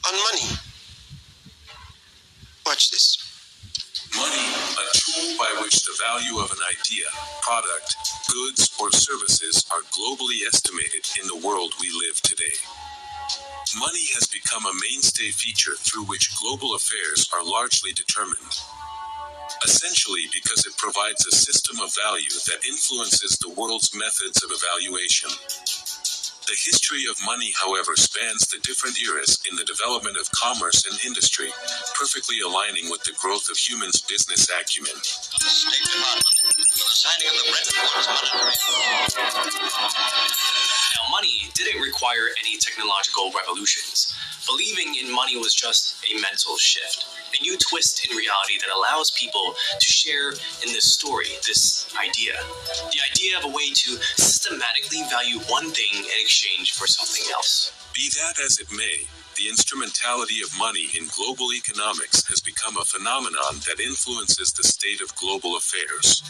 on money. Watch this. Money, a tool by which the value of an idea, product, goods, or services are globally estimated in the world we live today. Money has become a mainstay feature through which global affairs are largely determined. Essentially because it provides a system of value that influences the world's methods of evaluation. The history of money, however, spans the different eras in the development of commerce and industry, perfectly aligning with the growth of humans' business acumen. The State Department for the signing of the Bretton Woods Monetary. Now, money didn't require any technological revolutions. Believing in money was just a mental shift, a new twist in reality that allows people to share in this story, this idea. The idea of a way to systematically value one thing in exchange for something else. Be that as it may, the instrumentality of money in global economics has become a phenomenon that influences the state of global affairs.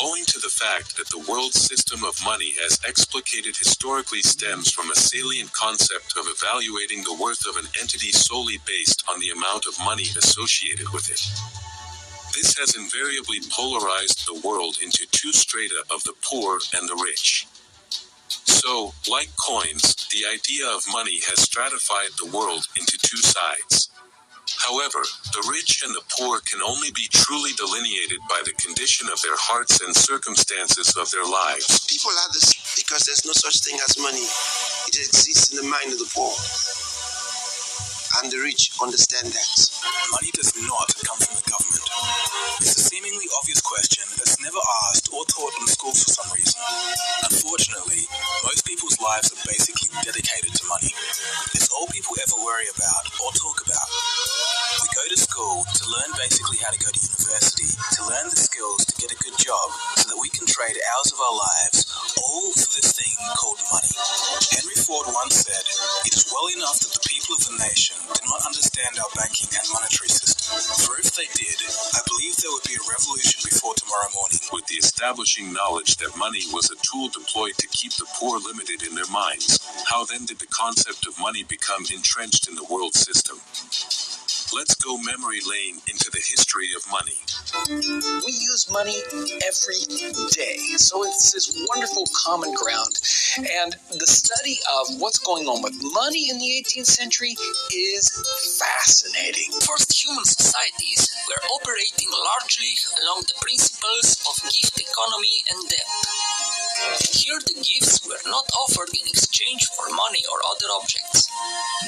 Owing to the fact that the world system of money as explicated historically stems from a salient concept of evaluating the worth of an entity solely based on the amount of money associated with it. This has invariably polarized the world into two strata of the poor and the rich. So, like coins, the idea of money has stratified the world into two sides. However, the rich and the poor can only be truly delineated by the condition of their hearts and circumstances of their lives. People are this because there's no such thing as money. It exists in the mind of the poor. And the rich understand that. Money does not come from the government. It's a seemingly obvious question that's never asked or taught in schools for some reason. Unfortunately, most people's lives are basically dedicated to money. It's all people ever worry about or talk about. We go to school to learn basically how to go to university, to learn the skills to get a good job, so that we can trade hours of our lives, all for this thing called money. Henry Ford once said, "It is well enough that the people of the nation do not understand our banking and monetary system. For if they did, I believe there would be a revolution before tomorrow morning." With the establishing knowledge that money was a tool deployed to keep the poor limited in their minds, how then did the concept of money become entrenched in the world system? Let's go memory lane into the history of money. We use money every day, so it's this wonderful common ground. And the study of what's going on with money in the 18th century is fascinating. First human societies were operating largely along the principles of gift economy and debt. Here the gifts were not offered in exchange for money or other objects.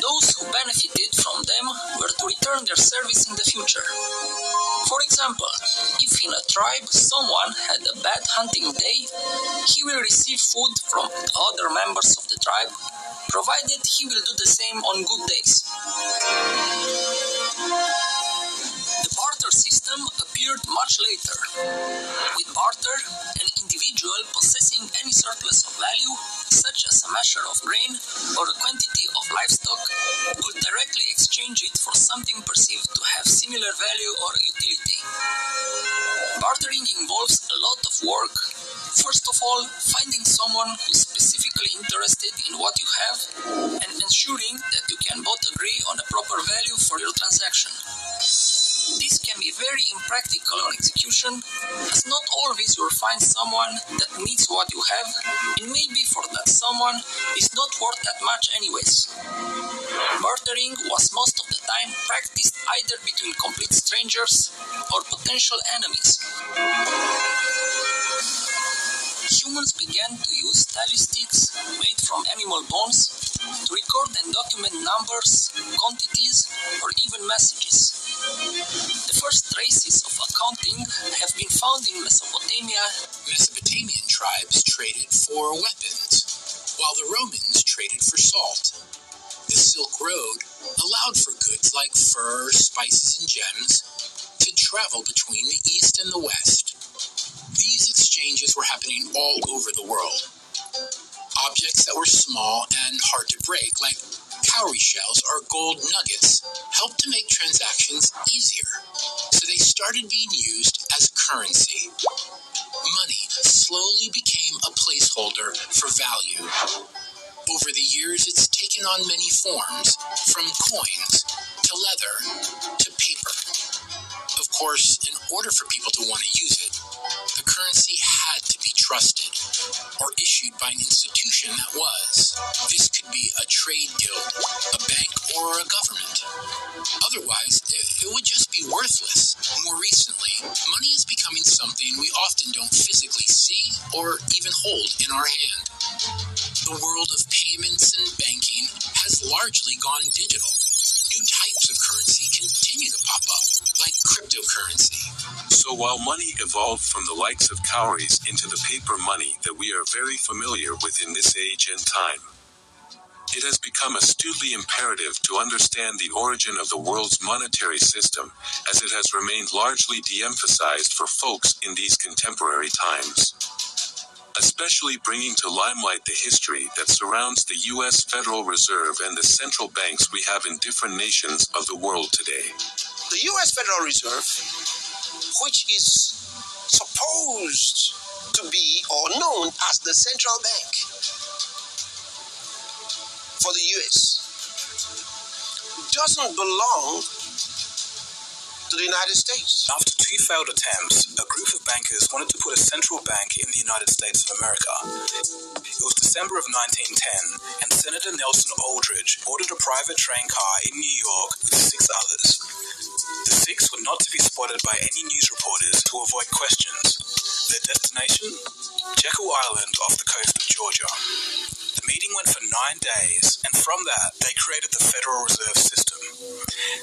Those who benefited from them were to return their service in the future. For example, if in a tribe someone had a bad hunting day, he will receive food from other members of the tribe, provided he will do the same on good days. The barter system appeared much later. With barter, an individual possessing any surplus of value, such as a measure of grain or a quantity of livestock, could directly exchange it for something perceived to have similar value or utility. Bartering involves a lot of work. First of all, finding someone who's specifically interested in what you have and ensuring that you can both agree on a proper value for your transaction. This can be very impractical on execution, as not always you'll find someone that needs what you have, and maybe for that someone is not worth that much anyways. Bartering was most of the time practiced either between complete strangers or potential enemies. Humans began to use tally sticks made from animal bones to record and document numbers, quantities, or even messages. The first traces of accounting have been found in Mesopotamia. Mesopotamian tribes traded for weapons, while the Romans traded for salt. The Silk Road allowed for goods like fur, spices, and gems to travel between the East and the West. These exchanges were happening all over the world. Objects that were small and hard to break, like cowrie shells or gold nuggets, helped to make transactions easier, so they started being used as currency. Money slowly became a placeholder for value. Over the years, it's taken on many forms, from coins to leather to paper. Of course, in order for people to want to use it, the currency had to be trusted or issued by an institution that was. This could be a trade guild, a bank, or a government. Otherwise, it would just be worthless. More recently, money is becoming something we often don't physically see or even hold in our hand. The world of payments and banking has largely gone digital. New types of currency continue to pop up, like cryptocurrency. So while money evolved from the likes of cowries into the paper money that we are very familiar with in this age and time, it has become astutely imperative to understand the origin of the world's monetary system, as it has remained largely de-emphasized for folks in these contemporary times. Especially bringing to limelight the history that surrounds the U.S. Federal Reserve and the central banks we have in different nations of the world today. The U.S. Federal Reserve, which is supposed to be or known as the central bank for the U.S., doesn't belong to the United States. After 2 failed attempts, a group of bankers wanted to put a central bank in the United States of America. It was December of 1910, and Senator Nelson Aldrich ordered a private train car in New York with 6 others. The 6 were not to be spotted by any news reporters to avoid questions. Their destination? Jekyll Island off the coast of Georgia. The meeting went for 9 days, and from that, they created the Federal Reserve System.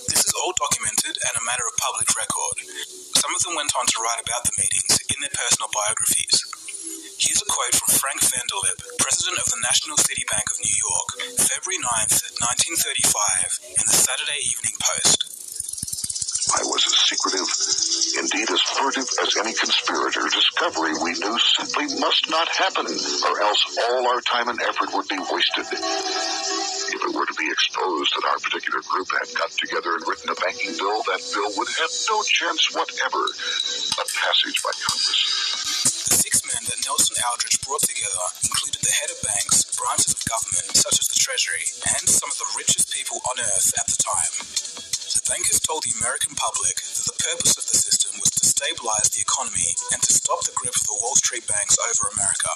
This is all documented and a matter of public record. Some of them went on to write about the meetings in their personal biographies. Here's a quote from Frank Vanderlip, president of the National City Bank of New York, February 9th, 1935, in the Saturday Evening Post. I was as secretive, indeed as furtive as any conspirator. Discovery we knew simply must not happen, or else all our time and effort would be wasted. If it were to be exposed that our particular group had got together and written a banking bill, that bill would have no chance whatever of passage by Congress. The 6 men that Nelson Aldrich brought together included the head of banks, branches of government such as the Treasury, and some of the richest people on earth at the time. The bankers told the American public that the purpose of the system was to stabilize the economy and to stop the grip of the Wall Street banks over America.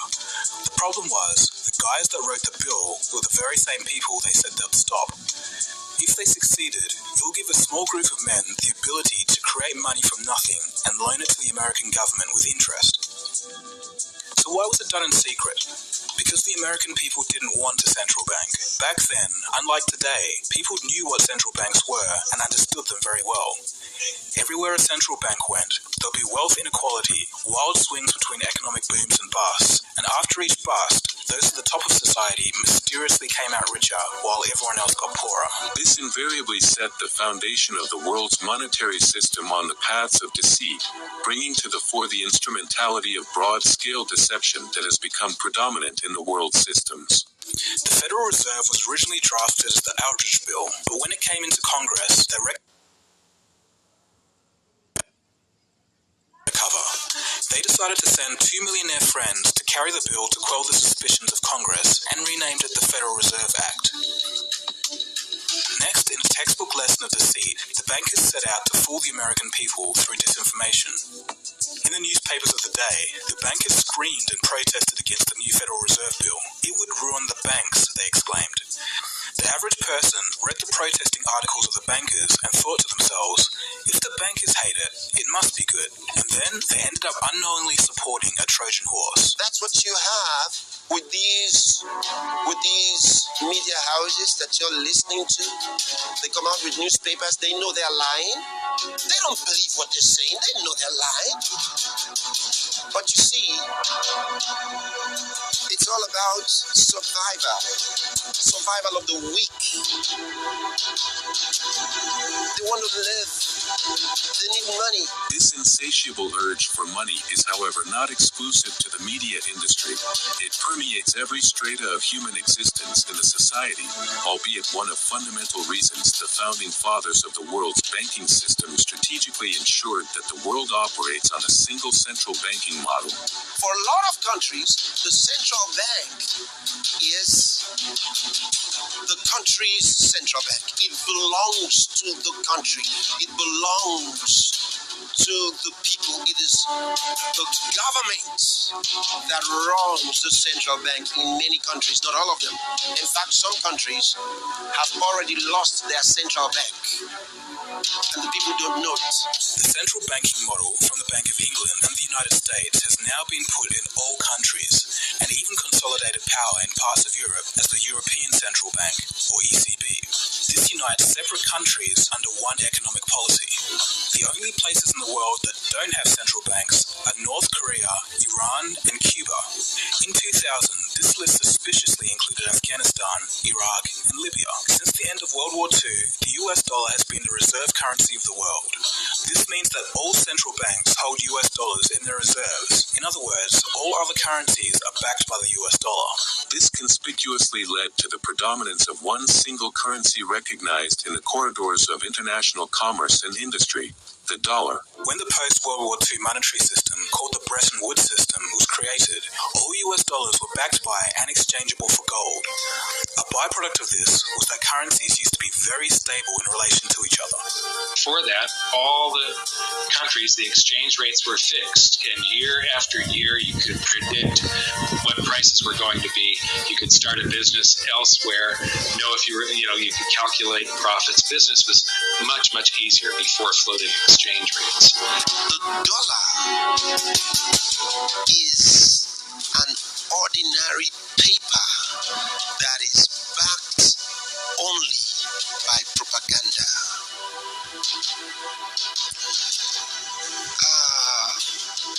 The problem was, the guys that wrote the bill were the very same people they said they'd stop. If they succeeded, it will give a small group of men the ability to create money from nothing and loan it to the American government with interest. So why was it done in secret? Because the American people didn't want a central bank. Back then, unlike today, people knew what central banks were and understood them very well. Everywhere a central bank went, there'll be wealth inequality, wild swings between economic booms and busts, and after each bust, those at the top of society mysteriously came out richer while everyone else got poorer. This invariably set the foundation of the world's monetary system on the paths of deceit, bringing to the fore the instrumentality of broad-scale deception that has become predominant in the world's systems. The Federal Reserve was originally drafted as the Aldrich Bill, but when it came into Congress, they They decided to send 2 millionaire friends to carry the bill to quell the suspicions of Congress and renamed it the Federal Reserve Act. Next, in a textbook lesson of deceit, the bankers set out to fool the American people through disinformation. In the newspapers of the day, the bankers screamed and protested against the new Federal Reserve Bill. It would ruin the banks, they exclaimed. The average person read the protesting articles of the bankers and thought to themselves, if the bankers hate it, it must be good. And then they ended up unknowingly supporting a Trojan horse. That's what you have with these media houses that you're listening to. They come out with newspapers, they know they're lying. They don't believe what they're saying, they know they're lying. But you see, it's all about survival of the weak. They want to live. They need money. This insatiable urge for money is, however, not exclusive to the media industry. It permeates every strata of human existence in the society, albeit one of fundamental reasons the founding fathers of the world's banking system system strategically ensured that the world operates on a single central banking model. For a lot of countries, the central bank is the country's central bank. It belongs to the country. It belongs to the people. It is the government that runs the central bank in many countries, not all of them. In fact, some countries have already lost their central bank, and the people don't know it. The central banking model from the Bank of England and the United States has now been put in all countries, and even consolidated power in parts of Europe as the European Central Bank, or ECB. This unites separate countries under one economic policy. The only places in the world that don't have central banks are North Korea, Iran, and Cuba. In 2000, this list suspiciously included Afghanistan, Iraq, and Libya. Since the end of World War II, the US dollar has been the reserve currency of the world. This means that all central banks hold US dollars in their reserves. In other words, all other currencies are backed by the US dollar. This conspicuously led to the predominance of one single currency recognized in the corridors of international commerce and industry, the dollar. When the post-World War II monetary system, called the Bretton Woods system, was created, all US dollars were backed by and exchangeable for gold. A byproduct of this was that currencies used to be very stable in relation to each other. For that, all the countries, the exchange rates were fixed, and year after year you could predict what prices were going to be. You could start a business elsewhere, know if you were, you could calculate profits. Business was much, much easier before floating exchange rates. The dollar is an ordinary paper that is backed only by propaganda.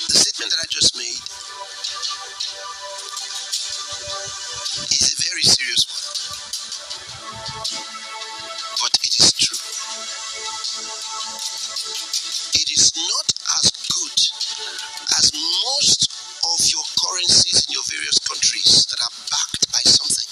The statement that I just made is a very serious one, but it is true. It is not as good as most of your currencies in your various countries that are backed by something.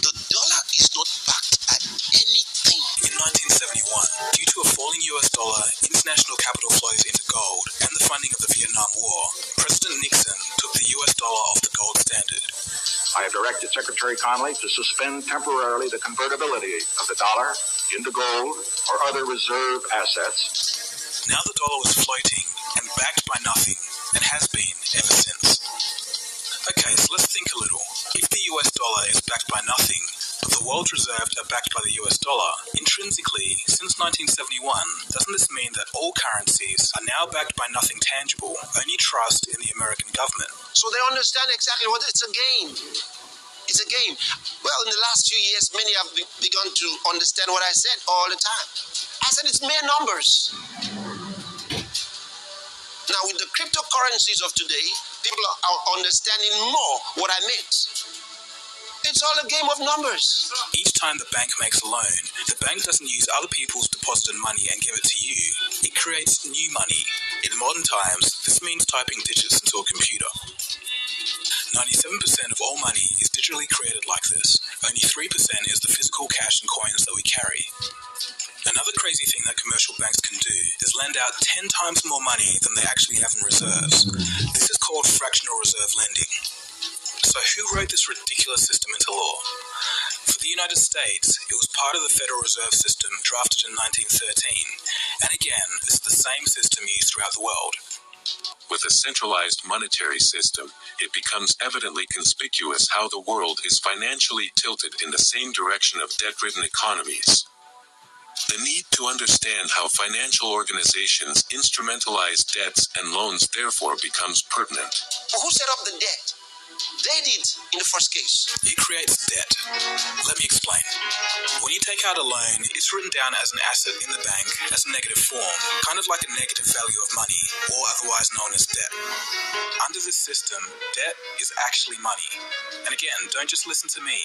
The dollar is not backed by anything. In 1971, due to a falling US dollar, international capital flows into gold, and the funding of the Vietnam War, President Nixon took the US dollar off the gold standard. I have directed Secretary Connally to suspend temporarily the convertibility of the dollar into gold or other reserve assets. Now the dollar was floating and backed by nothing, and has been ever since. Okay, so let's think a little. If the US dollar is backed by nothing, but the world's reserves are backed by the US dollar, intrinsically, since 1971, doesn't this mean that all currencies are now backed by nothing tangible, only trust in the American government? So they understand exactly what it's a game. It's a game. Well, in the last few years, many have begun to understand what I said all the time. I said it's mere numbers. Now, with the cryptocurrencies of today, people are understanding more what I meant. It's all a game of numbers. Each time the bank makes a loan, the bank doesn't use other people's deposited money and give it to you. It creates new money. In modern times, this means typing digits into a computer. 97% of all money is digitally created like this. Only 3% is the physical cash and coins that we carry. Another crazy thing that commercial banks can do is lend out 10 times more money than they actually have in reserves. This is called fractional reserve lending. So who wrote this ridiculous system into law? For the United States, it was part of the Federal Reserve System drafted in 1913. And again, this is the same system used throughout the world. With a centralized monetary system, it becomes evidently conspicuous how the world is financially tilted in the same direction of debt-ridden economies. The need to understand how financial organizations instrumentalize debts and loans therefore becomes pertinent. But who set up the debt? They did in the first case. It creates debt. Let me explain. When you take out a loan, it's written down as an asset in the bank as a negative form, kind of like a negative value of money, or otherwise known as debt. Under this system, debt is actually money. And again, don't just listen to me.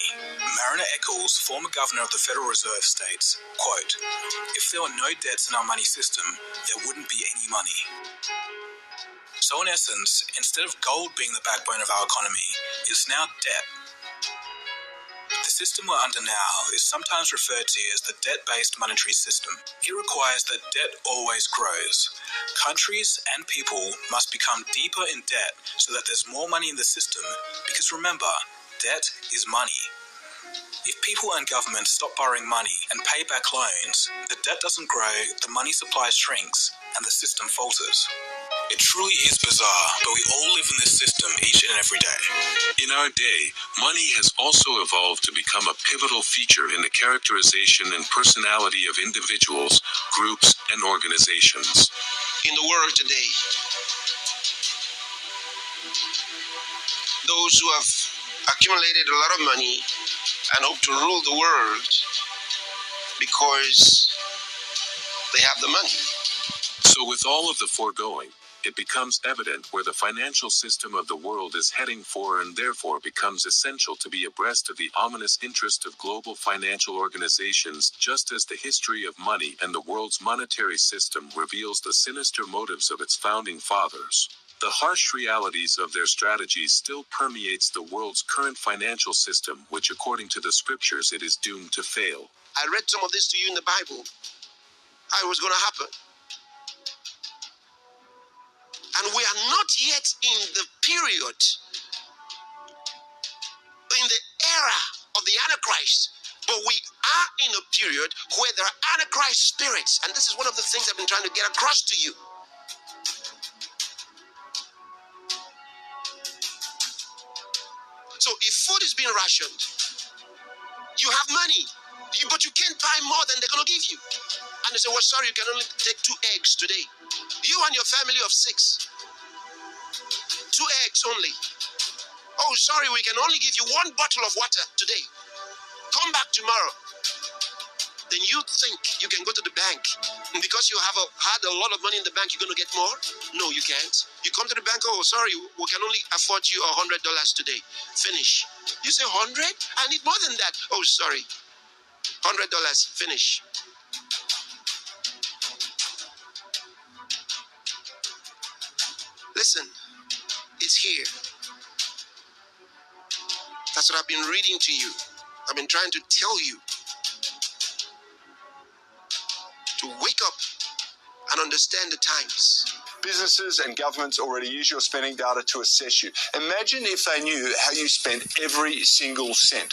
Mariner Eccles, former governor of the Federal Reserve, states, quote, "If there were no debts in our money system, there wouldn't be any money." So in essence, instead of gold being the backbone of our economy, it's now debt. The system we're under now is sometimes referred to as the debt-based monetary system. It requires that debt always grows. Countries and people must become deeper in debt so that there's more money in the system, because remember, debt is money. If people and governments stop borrowing money and pay back loans, the debt doesn't grow, the money supply shrinks, and the system falters. It truly is bizarre, but we all live in this system each and every day. In our day, money has also evolved to become a pivotal feature in the characterization and personality of individuals, groups, and organizations. In the world today, those who have accumulated a lot of money and hope to rule the world because they have the money. So with all of the foregoing, it becomes evident where the financial system of the world is heading for, and therefore becomes essential to be abreast of the ominous interest of global financial organizations, just as the history of money and the world's monetary system reveals the sinister motives of its founding fathers. The harsh realities of their strategies still permeates the world's current financial system, which according to the scriptures it is doomed to fail. I read some of this to you in the Bible, how it was going to happen. And we are not yet in the period, in the era of the Antichrist, but we are in a period where there are Antichrist spirits. And this is one of the things I've been trying to get across to you. So if food is being rationed, you have money, but you can't buy more than they're going to give you. And they say, well, sorry, you can only take 2 eggs today. You and your family of 6. 2 eggs only. Oh, sorry, we can only give you 1 bottle of water today. Come back tomorrow. Then you think you can go to the bank, and because you have had a lot of money in the bank, you're going to get more? No, you can't. You come to the bank, oh, sorry, we can only afford you $100 today. Finish. You say 100? I need more than that. Oh, sorry. $100. Finish. Listen, it's here. That's what I've been reading to you. I've been trying to tell you to wake up and understand the times. Businesses and governments already use your spending data to assess you. Imagine if they knew how you spent every single cent.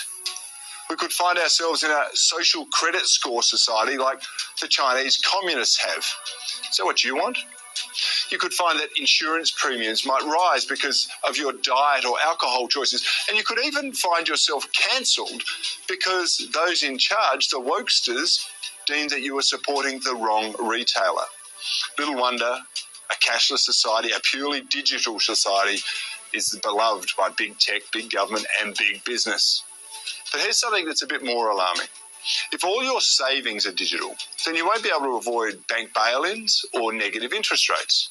We could find ourselves in a social credit score society like the Chinese communists have. Is that what you want? You could find that insurance premiums might rise because of your diet or alcohol choices, and you could even find yourself cancelled because those in charge, the wokesters, deemed that you were supporting the wrong retailer. Little wonder a cashless society, a purely digital society, is beloved by big tech, big government, and big business. But here's something that's a bit more alarming. If all your savings are digital, then you won't be able to avoid bank bail-ins or negative interest rates.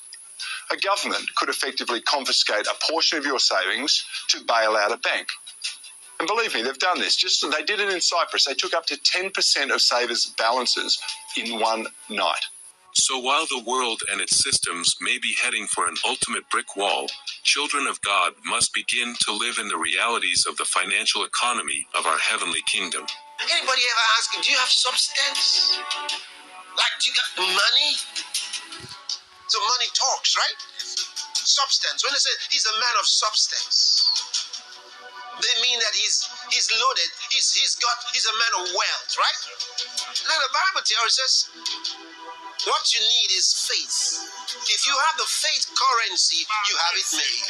A government could effectively confiscate a portion of your savings to bail out a bank. And believe me, they've done this. They did it in Cyprus. They took up to 10% of savers' balances in one night. So while the world and its systems may be heading for an ultimate brick wall, children of God must begin to live in the realities of the financial economy of our heavenly kingdom. Anybody ever ask you, do you have substance? Like, do you got money? So money talks, right? Substance. When they say he's a man of substance, they mean that he's loaded. He's a man of wealth, right? Now the Bible tells us what you need is faith. If you have the faith currency, you have it made.